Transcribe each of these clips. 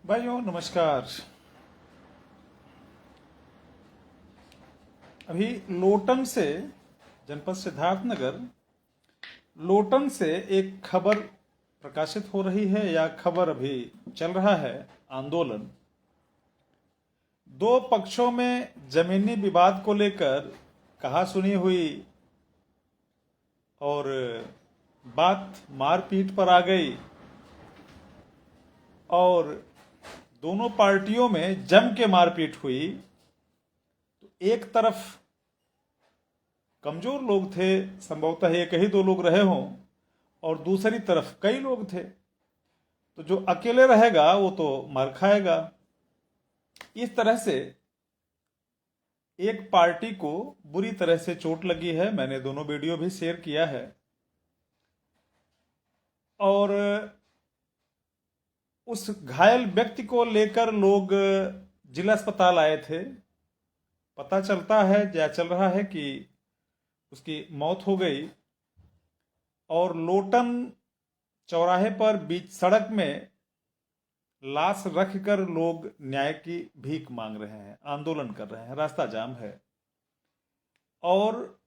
भाइयों नमस्कार। अभी लोटन से, जनपद सिद्धार्थनगर लोटन से एक खबर प्रकाशित हो रही है, या खबर अभी चल रहा है। आंदोलन दो पक्षों में जमीनी विवाद को लेकर कहा सुनी हुई और बात मारपीट पर आ गई और दोनों पार्टियों में जम के मारपीट हुई। तो एक तरफ कमजोर लोग थे, संभवतः एक ही दो लोग रहे हों, और दूसरी तरफ कई लोग थे। तो जो अकेले रहेगा वो तो मार खाएगा। इस तरह से एक पार्टी को बुरी तरह से चोट लगी है। मैंने दोनों वीडियो भी शेयर किया है। और उस घायल व्यक्ति को लेकर लोग जिला अस्पताल आए थे। पता चलता है या चल रहा है कि उसकी मौत हो गई। और लोटन चौराहे पर बीच सड़क में लाश रखकर लोग न्याय की भीख मांग रहे हैं, आंदोलन कर रहे हैं, रास्ता जाम है। और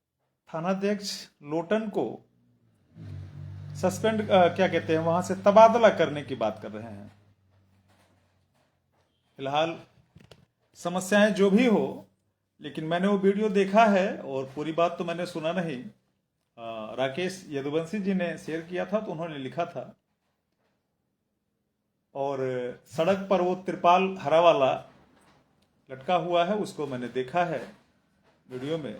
थानाध्यक्ष लोटन को सस्पेंड क्या कहते हैं, वहां से तबादला करने की बात कर रहे हैं। फिलहाल समस्याएं जो भी हो, लेकिन मैंने वो वीडियो देखा है और पूरी बात तो मैंने सुना नहीं। राकेश यदुवंशी जी ने शेयर किया था, तो उन्होंने लिखा था। और सड़क पर वो तिरपाल हरा वाला लटका हुआ है, उसको मैंने देखा है वीडियो में।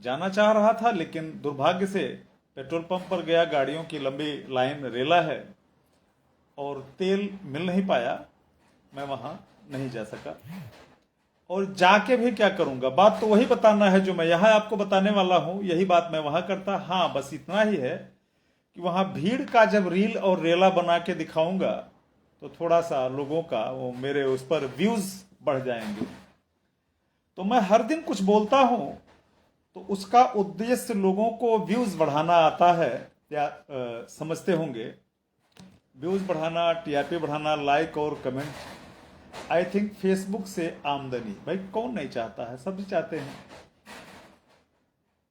जाना चाह रहा था, लेकिन दुर्भाग्य से पेट्रोल पंप पर गया, गाड़ियों की लंबी लाइन रेला है और तेल मिल नहीं पाया। मैं वहां नहीं जा सका, और जाके भी क्या करूंगा। बात तो वही बताना है जो मैं यहां आपको बताने वाला हूं, यही बात मैं वहां करता। हाँ, बस इतना ही है कि वहां भीड़ का जब रील और रेला बना के दिखाऊंगा तो थोड़ा सा लोगों का वो मेरे उस पर व्यूज बढ़ जाएंगे। तो मैं हर दिन कुछ बोलता हूं तो उसका उद्देश्य लोगों को व्यूज बढ़ाना आता है, या समझते होंगे। व्यूज बढ़ाना, टीआरपी बढ़ाना, लाइक और कमेंट। आई थिंक फेसबुक से आमदनी भाई कौन नहीं चाहता है, सभी चाहते हैं।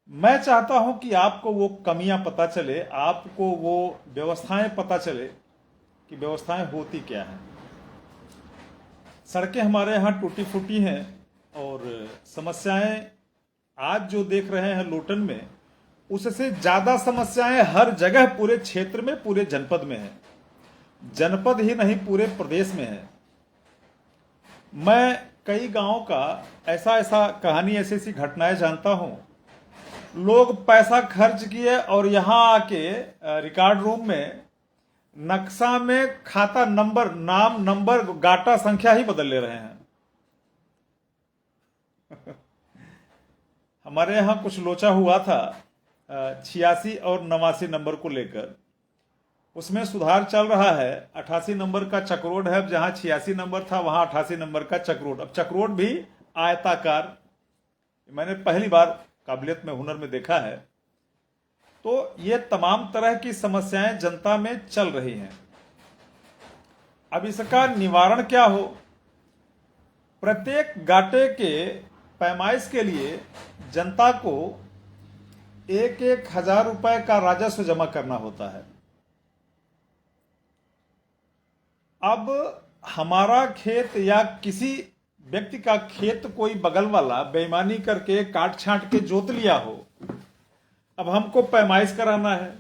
मैं चाहता हूं कि आपको वो कमियां पता चले, आपको वो व्यवस्थाएं पता चले कि व्यवस्थाएं होती क्या है। सड़कें हमारे यहां टूटी फूटी हैं, और समस्याएं आज जो देख रहे हैं लोटन में, उससे ज्यादा समस्याएं हर जगह पूरे क्षेत्र में, पूरे जनपद में है। जनपद ही नहीं, पूरे प्रदेश में है। मैं कई गांवों का ऐसा ऐसा कहानी, ऐसी ऐसी घटनाएं जानता हूं। लोग पैसा खर्च किए और यहां आके रिकॉर्ड रूम में नक्शा में खाता नंबर, नाम, नंबर, गाटा संख्या ही बदल ले रहे हैं। हमारे यहां कुछ लोचा हुआ था 86 और 89 नंबर को लेकर। उसमें सुधार चल रहा है। 88 नंबर का चक्रोड है, अब जहां 86 नंबर था वहां 88 नंबर का चक्रोड। अब चक्रोड भी आयताकार, मैंने पहली बार काबिलियत में, हुनर में देखा है। तो ये तमाम तरह की समस्याएं जनता में चल रही हैं। अब इसका निवारण क्या हो? प्रत्येक गाटे के पैमाइश के लिए जनता को 1,000 रुपए का राजस्व जमा करना होता है। अब हमारा खेत या किसी व्यक्ति का खेत कोई बगल वाला बेईमानी करके काट छांट के जोत लिया हो, अब हमको पैमाइश कराना है,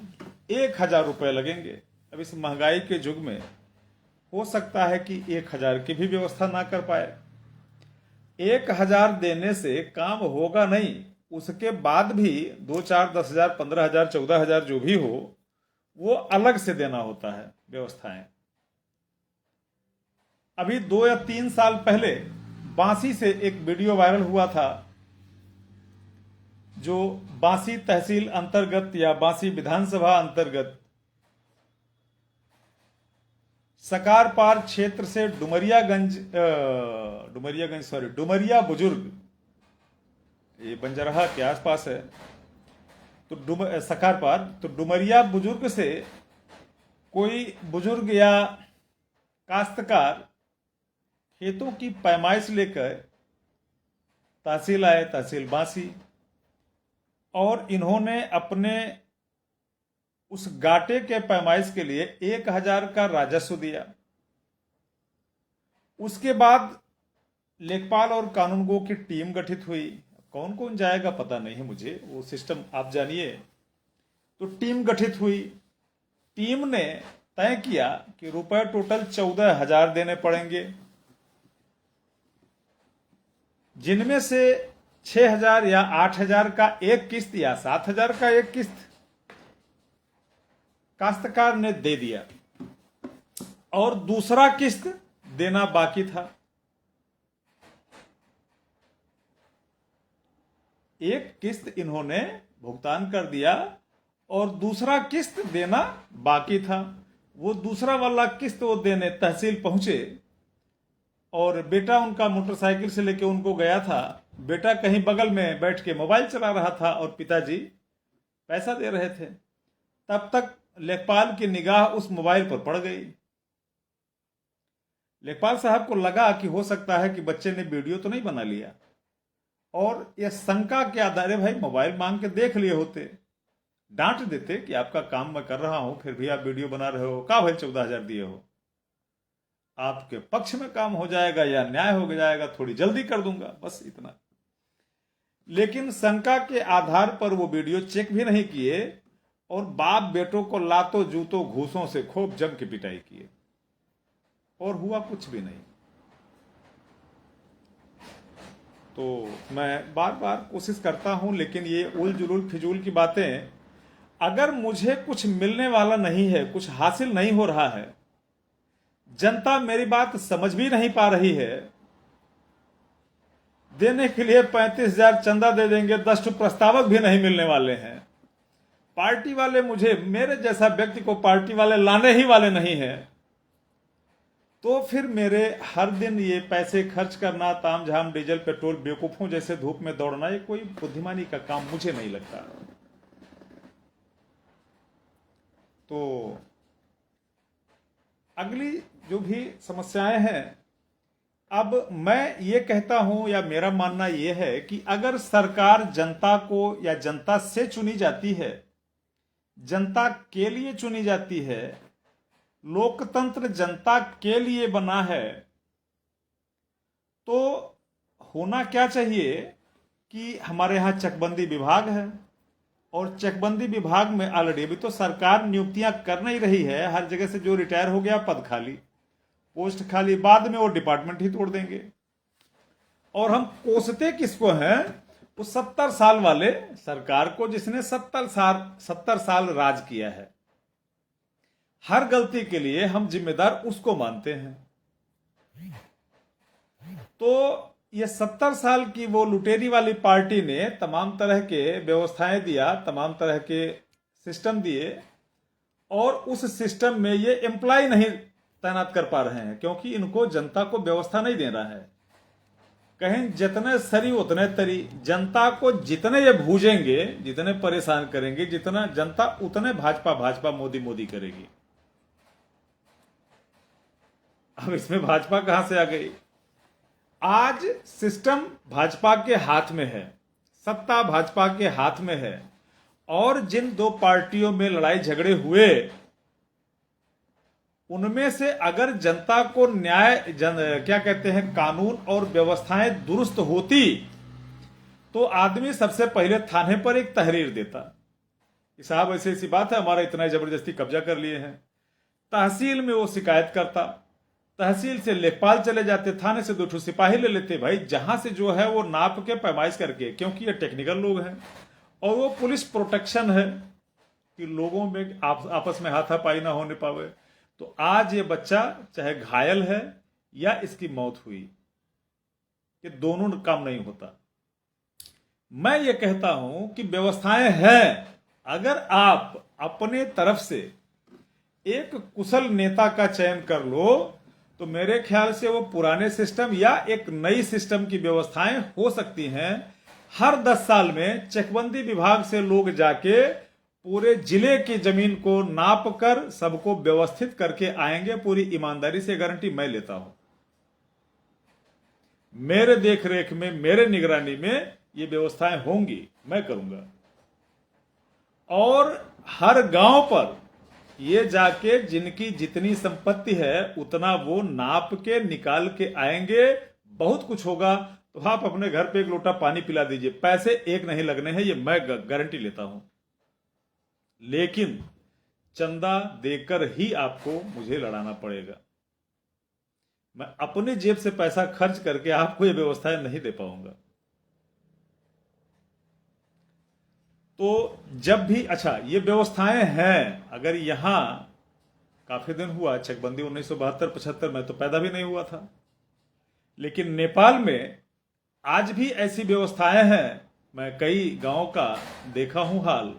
1,000 रुपए लगेंगे। अब इस महंगाई के युग में हो सकता है कि 1,000 की भी व्यवस्था ना कर पाए। 1,000 देने से काम होगा नहीं, उसके बाद भी 2, 4, 10,000, 15,000, 14,000 जो भी हो, वो अलग से देना होता है व्यवस्थाएं। अभी 2 या 3 साल पहले बांसी से एक वीडियो वायरल हुआ था, जो बांसी तहसील अंतर्गत या बांसी विधानसभा अंतर्गत सकारपार क्षेत्र से डुमरिया बुजुर्ग, ये बंजरहा के आसपास है, तो सकारपार, तो डुमरिया बुजुर्ग से कोई बुजुर्ग या काश्तकार खेतों की पैमाइश लेकर तहसील आए, तहसील बांसी, और इन्होंने अपने उस गाटे के पैमाइश के लिए 1,000 का राजस्व दिया। उसके बाद लेखपाल और कानूनगो की टीम गठित हुई। कौन कौन जाएगा पता नहीं है मुझे, वो सिस्टम आप जानिए। तो टीम गठित हुई। टीम ने तय किया कि रुपए टोटल 14,000 देने पड़ेंगे, जिनमें से 6,000 या 8,000 का एक किस्त या 7,000 का एक किस्त काश्तकार ने दे दिया, और दूसरा किस्त देना बाकी था। एक किस्त इन्होंने भुगतान कर दिया और दूसरा किस्त देना बाकी था। वो दूसरा वाला किस्त वो देने तहसील पहुंचे, और बेटा उनका मोटरसाइकिल से लेके उनको गया था। बेटा कहीं बगल में बैठ के मोबाइल चला रहा था और पिताजी पैसा दे रहे थे। तब तक लेखपाल की निगाह उस मोबाइल पर पड़ गई। लेखपाल साहब को लगा कि हो सकता है कि बच्चे ने वीडियो तो नहीं बना लिया, और यह शंका के आधार भाई मोबाइल मांग के देख लिए होते, डांट देते कि आपका काम मैं कर रहा हूं, फिर भी आप वीडियो बना रहे हो, का भाई 14,000 दिए हो, आपके पक्ष में काम हो जाएगा या न्याय हो जाएगा, थोड़ी जल्दी कर दूंगा, बस इतना। लेकिन शंका के आधार पर वो वीडियो चेक भी नहीं किए, और बाप बेटों को लातों जूतों घूसों से खूब जम के पिटाई किए, और हुआ कुछ भी नहीं। तो मैं बार बार कोशिश करता हूं, लेकिन ये उल जुलूल फिजूल की बातें, अगर मुझे कुछ मिलने वाला नहीं है, कुछ हासिल नहीं हो रहा है, जनता मेरी बात समझ भी नहीं पा रही है, देने के लिए 35,000 चंदा दे देंगे, 10 प्रस्तावक भी नहीं मिलने वाले हैं, पार्टी वाले मुझे, मेरे जैसा व्यक्ति को पार्टी वाले लाने ही वाले नहीं है, तो फिर मेरे हर दिन ये पैसे खर्च करना, तामझाम डीजल पेट्रोल बेवकूफों जैसे धूप में दौड़ना, ये कोई बुद्धिमानी का काम मुझे नहीं लगता। तो अगली जो भी समस्याएं हैं, अब मैं ये कहता हूं, या मेरा मानना ये है कि अगर सरकार जनता को या जनता से चुनी जाती है, जनता के लिए चुनी जाती है, लोकतंत्र जनता के लिए बना है, तो होना क्या चाहिए कि हमारे यहां चकबंदी विभाग है, और चकबंदी विभाग में ऑलरेडी अभी तो सरकार नियुक्तियां कर नहीं रही है, हर जगह से जो रिटायर हो गया पद खाली, पोस्ट खाली, बाद में वो डिपार्टमेंट ही तोड़ देंगे। और हम कोसते किसको हैं? वो 70 साल वाले सरकार को, जिसने 70 साल राज किया है। हर गलती के लिए हम जिम्मेदार उसको मानते हैं। तो ये 70 साल की वो लुटेरी वाली पार्टी ने तमाम तरह के व्यवस्थाएं दिया, तमाम तरह के सिस्टम दिए, और उस सिस्टम में ये एम्प्लॉय नहीं तैनात कर पा रहे हैं, क्योंकि इनको जनता को व्यवस्था नहीं दे रहा है। कहीं जितने सरी उतने तरी, जनता को जितने ये भूजेंगे, जितने परेशान करेंगे, जितना जनता उतने भाजपा मोदी मोदी करेगी। अब इसमें भाजपा कहां से आ गई? आज सिस्टम भाजपा के हाथ में है, सत्ता भाजपा के हाथ में है, और जिन दो पार्टियों में लड़ाई झगड़े हुए, उनमें से अगर जनता को न्याय क्या कहते हैं, कानून और व्यवस्थाएं दुरुस्त होती, तो आदमी सबसे पहले थाने पर एक तहरीर देता कि साहब ऐसी ऐसी बात है, हमारा इतना जबरदस्ती कब्जा कर लिए हैं। तहसील में वो शिकायत करता, तहसील से लेखपाल चले जाते, थाने से 2 सिपाही ले लेते, भाई जहां से जो है वो नाप के पैमाइश करके, क्योंकि ये टेक्निकल लोग हैं, और वो पुलिस प्रोटेक्शन है कि लोगों में आपस में हाथापाई ना होने पावे। तो आज ये बच्चा चाहे घायल है या इसकी मौत हुई, ये दोनों काम नहीं होता। मैं ये कहता हूं कि व्यवस्थाएं हैं, अगर आप अपने तरफ से एक कुशल नेता का चयन कर लो, तो मेरे ख्याल से वो पुराने सिस्टम या एक नई सिस्टम की व्यवस्थाएं हो सकती हैं। हर 10 साल में चकबंदी विभाग से लोग जाके पूरे जिले की जमीन को नाप कर सबको व्यवस्थित करके आएंगे। पूरी ईमानदारी से गारंटी मैं लेता हूं। मेरे देख रेख में, मेरे निगरानी में ये व्यवस्थाएं होंगी, मैं करूंगा। और हर गांव पर ये जाके जिनकी जितनी संपत्ति है उतना वो नाप के निकाल के आएंगे। बहुत कुछ होगा, तो आप अपने घर पे एक लोटा पानी पिला दीजिए, पैसे एक नहीं लगने हैं, ये मैं गारंटी लेता हूं। लेकिन चंदा देकर ही आपको मुझे लड़ाना पड़ेगा। मैं अपने जेब से पैसा खर्च करके आपको ये व्यवस्थाएं नहीं दे पाऊंगा। तो जब भी, अच्छा ये व्यवस्थाएं हैं, अगर यहां काफी दिन हुआ, चकबंदी 1972-75 में तो पैदा भी नहीं हुआ था, लेकिन नेपाल में आज भी ऐसी व्यवस्थाएं हैं। मैं कई गांव का देखा हूं हाल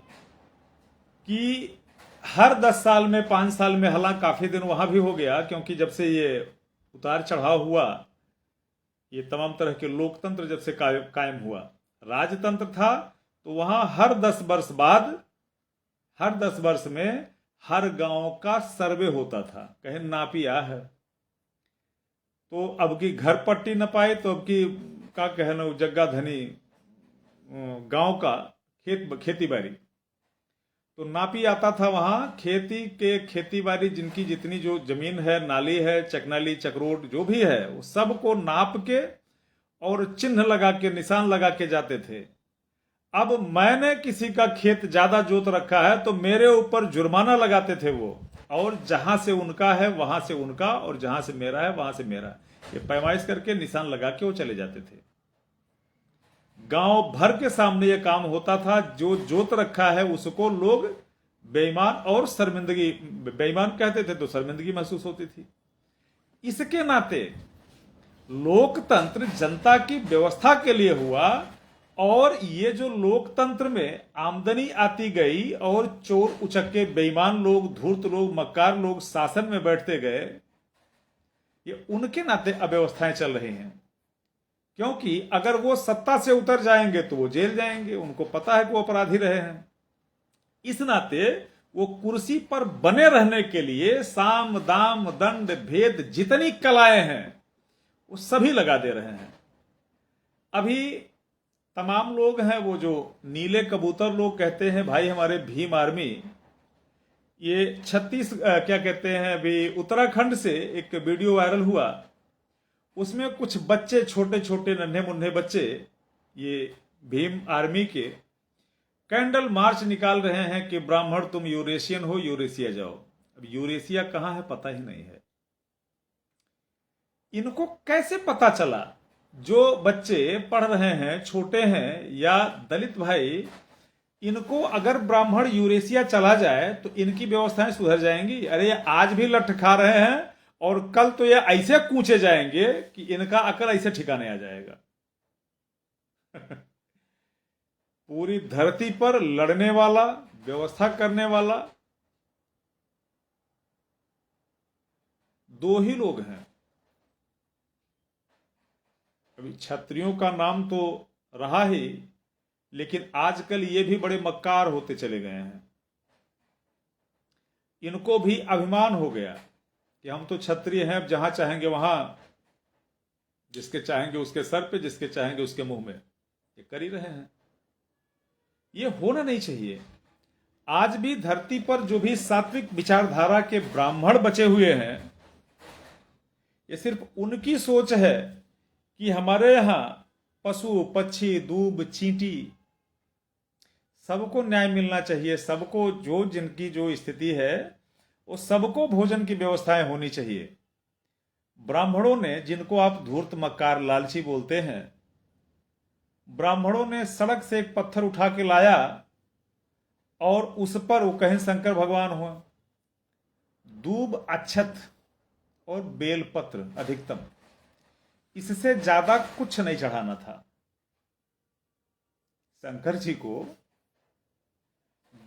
कि हर 10 साल में, 5 साल में, हालांकि काफी दिन वहां भी हो गया, क्योंकि जब से ये उतार चढ़ाव हुआ, ये तमाम तरह के लोकतंत्र जब से कायम हुआ, राजतंत्र था, तो वहां हर 10 वर्ष बाद, हर 10 वर्ष में हर गांव का सर्वे होता था। कहीं नापिया है तो अब की घर पट्टी न पाए, तो अब की का कहना जग्गा धनी गांव का खेती बाड़ी, तो नापी आता था। वहां खेती बाड़ी जिनकी जितनी जो जमीन है, नाली है, चकनाली, चकरोट जो भी है, वो सबको नाप के और चिन्ह लगा के, निशान लगा के जाते थे। अब मैंने किसी का खेत ज्यादा जोत रखा है तो मेरे ऊपर जुर्माना लगाते थे वो, और जहां से उनका है वहां से उनका, और जहां से मेरा है वहां से मेरा, ये पैमाइश करके निशान लगा के वो चले जाते थे। गांव भर के सामने ये काम होता था। जो जोत रखा है उसको लोग बेईमान और शर्मिंदगी, बेईमान कहते थे तो शर्मिंदगी महसूस होती थी। इसके नाते लोकतंत्र जनता की व्यवस्था के लिए हुआ, और ये जो लोकतंत्र में आमदनी आती गई और चोर उचक्के, बेईमान लोग, धूर्त लोग, मक्कार लोग शासन में बैठते गए, ये उनके नाते अव्यवस्थाएं चल रही हैं। क्योंकि अगर वो सत्ता से उतर जाएंगे तो वो जेल जाएंगे, उनको पता है कि वो अपराधी रहे हैं। इस नाते वो कुर्सी पर बने रहने के लिए साम दाम दंड भेद जितनी कलाएं हैं वो सभी लगा दे रहे हैं। अभी तमाम लोग हैं वो जो नीले कबूतर लोग कहते हैं, भाई हमारे भीम आर्मी, ये 36 क्या कहते हैं, अभी उत्तराखंड से एक वीडियो वायरल हुआ। उसमें कुछ बच्चे, छोटे छोटे नन्हे मुन्ने बच्चे, ये भीम आर्मी के, कैंडल मार्च निकाल रहे हैं कि ब्राह्मण तुम यूरेशियन हो, यूरेशिया जाओ। अब यूरेशिया कहां है पता ही नहीं है। इनको कैसे पता चला? जो बच्चे पढ़ रहे हैं, छोटे हैं, या दलित भाई, इनको अगर ब्राह्मण यूरेशिया चला जाए तो इनकी व्यवस्थाएं सुधर जाएंगी। अरे आज भी लठ खा रहे हैं और कल तो ये ऐसे कूचे जाएंगे कि इनका अकल ऐसे ठिकाने आ जाएगा। पूरी धरती पर लड़ने वाला, व्यवस्था करने वाला दो ही लोग हैं। अभी क्षत्रियों का नाम तो रहा ही, लेकिन आजकल ये भी बड़े मक्कार होते चले गए हैं। इनको भी अभिमान हो गया कि हम तो क्षत्रिय हैं, अब जहां चाहेंगे वहां, जिसके चाहेंगे उसके सर पे, जिसके चाहेंगे उसके मुंह में, ये कर ही रहे हैं। ये होना नहीं चाहिए। आज भी धरती पर जो भी सात्विक विचारधारा के ब्राह्मण बचे हुए हैं, ये सिर्फ उनकी सोच है कि हमारे यहां पशु पक्षी, दूब चींटी, सबको न्याय मिलना चाहिए, सबको जो जिनकी जो स्थिति है वो सबको भोजन की व्यवस्थाएं होनी चाहिए। ब्राह्मणों ने, जिनको आप धूर्त मक्कार लालची बोलते हैं, ब्राह्मणों ने सड़क से एक पत्थर उठा के लाया और उस पर वो कहीं शंकर भगवान हुआ, दूब अक्षत और बेलपत्र अधिकतम, इससे ज्यादा कुछ नहीं चढ़ाना था। शंकर जी को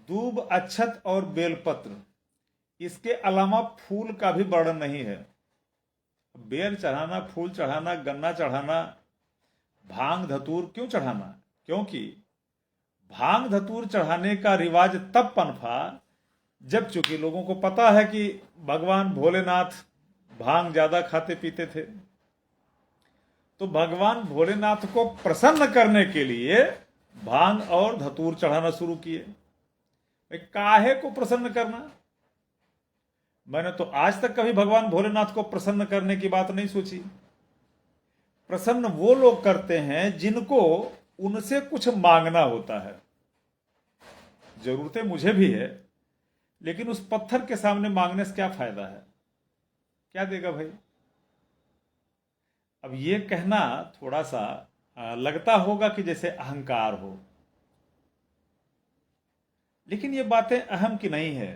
दूब अक्षत और बेलपत्र, इसके अलावा फूल का भी वर्णन नहीं है। बेल चढ़ाना, फूल चढ़ाना, गन्ना चढ़ाना, भांग धतूर क्यों चढ़ाना? क्योंकि भांग धतूर चढ़ाने का रिवाज तब पनपा जब चूंकि लोगों को पता है कि भगवान भोलेनाथ भांग ज्यादा खाते पीते थे, तो भगवान भोलेनाथ को प्रसन्न करने के लिए भांग और धतूर चढ़ाना शुरू किए। भाई काहे को प्रसन्न करना? मैंने तो आज तक कभी भगवान भोलेनाथ को प्रसन्न करने की बात नहीं सोची। प्रसन्न वो लोग करते हैं जिनको उनसे कुछ मांगना होता है। जरूरतें मुझे भी है, लेकिन उस पत्थर के सामने मांगने से क्या फायदा है? क्या देगा भाई? अब ये कहना थोड़ा सा लगता होगा कि जैसे अहंकार हो, लेकिन ये बातें अहम की नहीं है।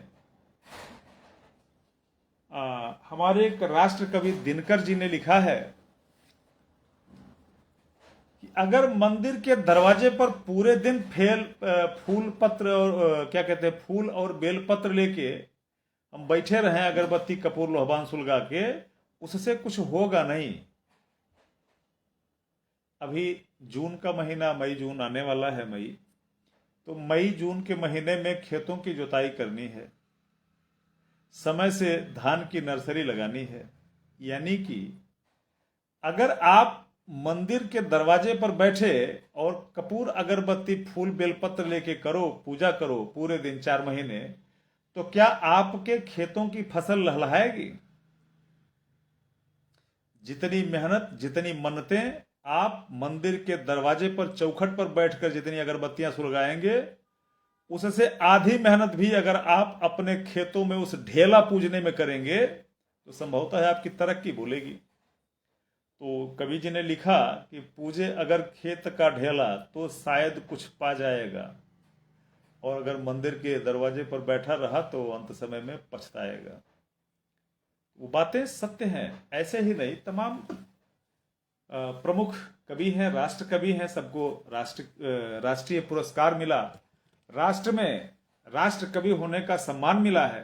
हमारे एक राष्ट्र कवि दिनकर जी ने लिखा है कि अगर मंदिर के दरवाजे पर पूरे दिन फूल पत्र और क्या कहते हैं फूल और बेलपत्र लेके हम बैठे रहें, अगरबत्ती कपूर लोहबान सुलगा के, उससे कुछ होगा नहीं। अभी जून का महीना, मई जून आने वाला है। तो मई जून के महीने में खेतों की जुताई करनी है, समय से धान की नर्सरी लगानी है। यानी कि अगर आप मंदिर के दरवाजे पर बैठे और कपूर अगरबत्ती फूल बेलपत्र लेके करो, पूजा करो पूरे दिन 4 महीने, तो क्या आपके खेतों की फसल लहलहाएगी? जितनी मेहनत, जितनी मन्नतें आप मंदिर के दरवाजे पर चौखट पर बैठकर जितनी अगरबत्तियां सुलगाएंगे, उससे आधी मेहनत भी अगर आप अपने खेतों में उस ढेला पूजने में करेंगे तो संभवतः है आपकी तरक्की बोलेगी। तो कवि जी ने लिखा कि पूजे अगर खेत का ढेला तो शायद कुछ पा जाएगा, और अगर मंदिर के दरवाजे पर बैठा रहा तो अंत समय में पछताएगा। वो बातें सत्य हैं। ऐसे ही नहीं, तमाम प्रमुख कवि हैं, राष्ट्र कवि हैं, सबको राष्ट्रीय पुरस्कार मिला, राष्ट्र में राष्ट्र कवि होने का सम्मान मिला है।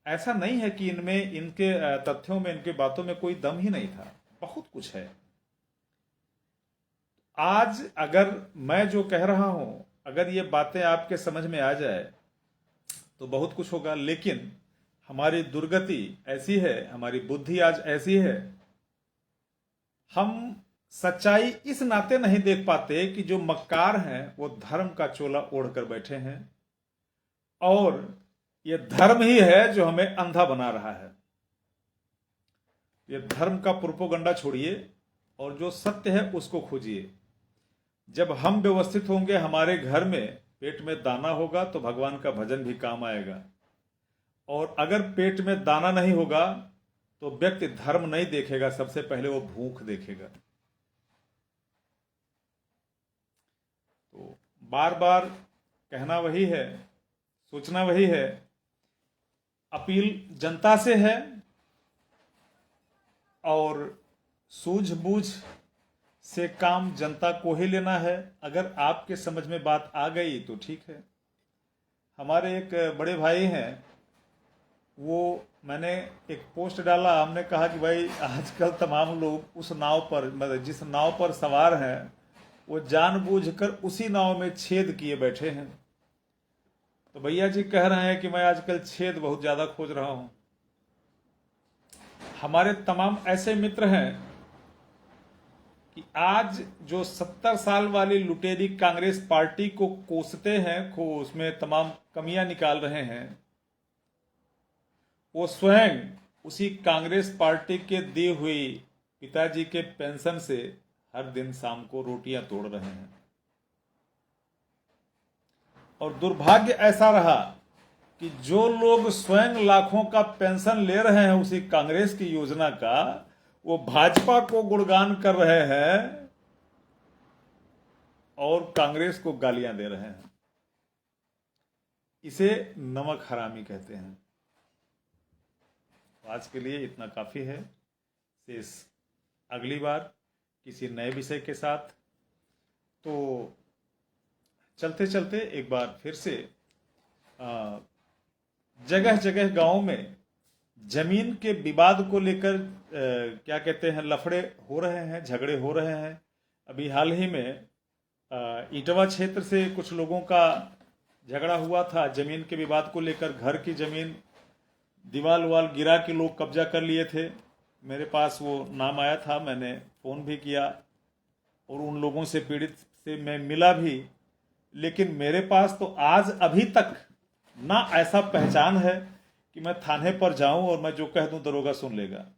ऐसा नहीं है कि इनमें, इनके तथ्यों में, इनके बातों में कोई दम ही नहीं था। बहुत कुछ है। आज अगर मैं जो कह रहा हूं, अगर ये बातें आपके समझ में आ जाए तो बहुत कुछ होगा। लेकिन हमारी दुर्गति ऐसी है, हमारी बुद्धि आज ऐसी है, हम सच्चाई इस नाते नहीं देख पाते कि जो मक्कार हैं वो धर्म का चोला ओढ़कर बैठे हैं, और ये धर्म ही है जो हमें अंधा बना रहा है। ये धर्म का प्रोपोगंडा छोड़िए और जो सत्य है उसको खोजिए। जब हम व्यवस्थित होंगे, हमारे घर में पेट में दाना होगा तो भगवान का भजन भी काम आएगा। और अगर पेट में दाना नहीं होगा तो व्यक्ति धर्म नहीं देखेगा, सबसे पहले वो भूख देखेगा। तो बार बार कहना वही है, सोचना वही है, अपील जनता से है और सूझबूझ से काम जनता को ही लेना है। अगर आपके समझ में बात आ गई तो ठीक है। हमारे एक बड़े भाई हैं, वो मैंने एक पोस्ट डाला, हमने कहा कि भाई आजकल तमाम लोग उस नाव पर, मतलब जिस नाव पर सवार हैं, वो जानबूझकर उसी नाव में छेद किए बैठे हैं। तो भैया जी कह रहे हैं कि मैं आजकल छेद बहुत ज्यादा खोज रहा हूं। हमारे तमाम ऐसे मित्र हैं कि आज जो 70 साल वाली लुटेरी कांग्रेस पार्टी को कोसते हैं, उसमें तमाम कमियां निकाल रहे हैं, वो स्वयं उसी कांग्रेस पार्टी के दी हुई पिताजी के पेंशन से हर दिन शाम को रोटियां तोड़ रहे हैं। और दुर्भाग्य ऐसा रहा कि जो लोग स्वयं लाखों का पेंशन ले रहे हैं उसी कांग्रेस की योजना का, वो भाजपा को गुणगान कर रहे हैं और कांग्रेस को गालियां दे रहे हैं। इसे नमक हरामी कहते हैं। आज के लिए इतना काफी है। शेष अगली बार किसी नए विषय के साथ। तो चलते चलते एक बार फिर से जगह जगह गांव में जमीन के विवाद को लेकर क्या कहते हैं, लफड़े हो रहे हैं, झगड़े हो रहे हैं। अभी हाल ही में इटवा क्षेत्र से कुछ लोगों का झगड़ा हुआ था जमीन के विवाद को लेकर। घर की जमीन दीवाल वाल गिरा के लोग कब्जा कर लिए थे। मेरे पास वो नाम आया था, मैंने फ़ोन भी किया और उन लोगों से पीड़ित से मैं मिला भी, लेकिन मेरे पास तो आज अभी तक ना ऐसा पहचान है कि मैं थाने पर जाऊं और मैं जो कह दूं दरोगा सुन लेगा।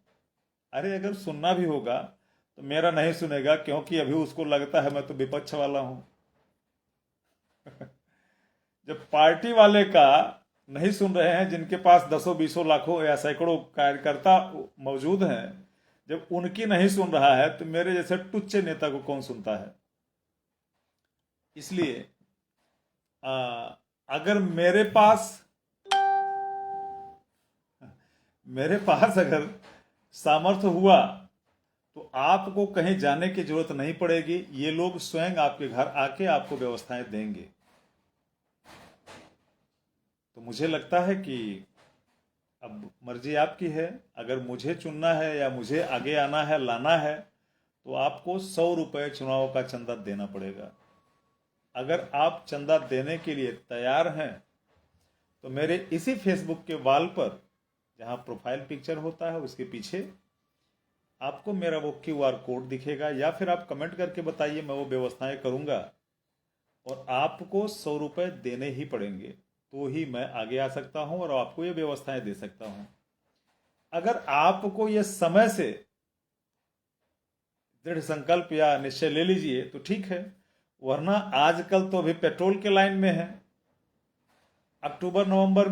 अरे अगर सुनना भी होगा तो मेरा नहीं सुनेगा, क्योंकि अभी उसको लगता है मैं तो विपक्ष वाला हूं। जब पार्टी वाले का नहीं सुन रहे हैं, जिनके पास दसों बीसों लाखों या सैकड़ों कार्यकर्ता मौजूद हैं, जब उनकी नहीं सुन रहा है तो मेरे जैसे टुच्चे नेता को कौन सुनता है। इसलिए अगर मेरे पास अगर सामर्थ्य हुआ तो आपको कहीं जाने की जरूरत नहीं पड़ेगी। ये लोग स्वयं आपके घर आके आपको व्यवस्थाएं देंगे। तो मुझे लगता है कि अब मर्जी आपकी है। अगर मुझे चुनना है या मुझे आगे आना है, लाना है, तो आपको 100 रुपये चुनाव का चंदा देना पड़ेगा। अगर आप चंदा देने के लिए तैयार हैं तो मेरे इसी फेसबुक के वॉल पर, जहां प्रोफाइल पिक्चर होता है, उसके पीछे आपको मेरा वो QR कोड दिखेगा, या फिर आप कमेंट करके बताइए, मैं वो व्यवस्थाएं करूंगा। और आपको 100 रुपये देने ही पड़ेंगे, तो ही मैं आगे आ सकता हूं और आपको ये व्यवस्थाएं दे सकता हूं। अगर आपको ये समय से दृढ़ संकल्प या निश्चय ले लीजिए तो ठीक है, वरना आजकल तो अभी पेट्रोल के लाइन में है। अक्टूबर नवंबर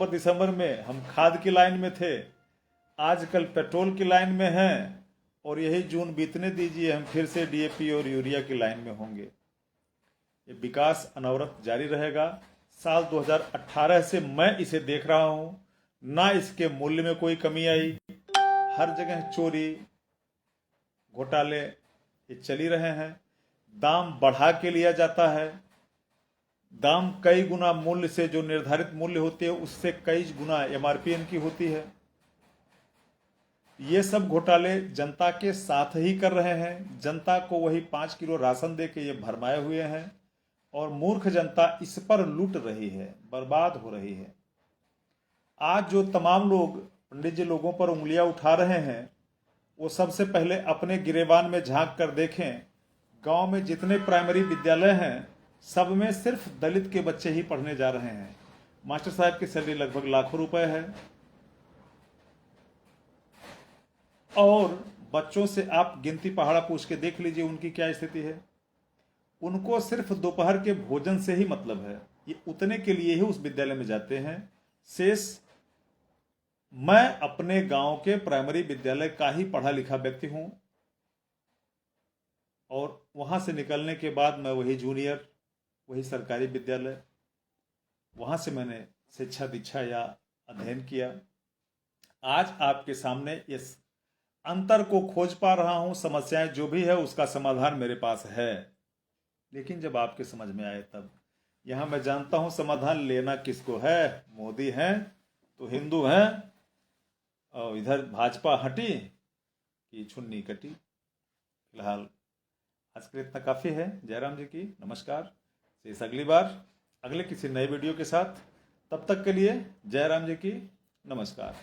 दिसंबर में हम खाद की लाइन में थे, आजकल पेट्रोल की लाइन में हैं, और यही जून बीतने दीजिए, हम फिर से DAP और यूरिया की लाइन में होंगे। ये विकास अनवरत जारी रहेगा। साल 2018 से मैं इसे देख रहा हूं, ना इसके मूल्य में कोई कमी आई। हर जगह चोरी घोटाले ये चल ही रहे हैं। दाम बढ़ा के लिया जाता है। दाम कई गुना मूल्य से, जो निर्धारित मूल्य होती है उससे कई गुना MRP इनकी होती है। ये सब घोटाले जनता के साथ ही कर रहे हैं। जनता को वही 5 किलो राशन दे के ये भरमाए हुए हैं, और मूर्ख जनता इस पर लूट रही है, बर्बाद हो रही है। आज जो तमाम लोग पंडित जी लोगों पर उंगलियां उठा रहे हैं, वो सबसे पहले अपने गिरेबान में झांक कर देखें। गांव में जितने प्राइमरी विद्यालय हैं, सब में सिर्फ दलित के बच्चे ही पढ़ने जा रहे हैं। मास्टर साहब की सैलरी लगभग लाखों रुपए है, और बच्चों से आप गिनती पहाड़ा पूछ के देख लीजिए उनकी क्या स्थिति है। उनको सिर्फ दोपहर के भोजन से ही मतलब है, ये उतने के लिए ही उस विद्यालय में जाते हैं। शेष मैं अपने गांव के प्राइमरी विद्यालय का ही पढ़ा लिखा व्यक्ति हूं, और वहां से निकलने के बाद मैं वही जूनियर, वही सरकारी विद्यालय, वहां से मैंने शिक्षा दीक्षा या अध्ययन किया। आज आपके इस अंतर को खोज पा रहा हूं। समस्याएं जो भी है उसका समाधान मेरे पास है, लेकिन जब आपके समझ में आए तब। यहां मैं जानता हूं समाधान लेना किसको है। मोदी हैं तो हिंदू हैं, और इधर भाजपा हटी कि छुन्नी कटी। फिलहाल आज के लिए इतना काफी है। जयराम जी की नमस्कार। शेष अगली बार अगले किसी नए वीडियो के साथ। तब तक के लिए जयराम जी की नमस्कार।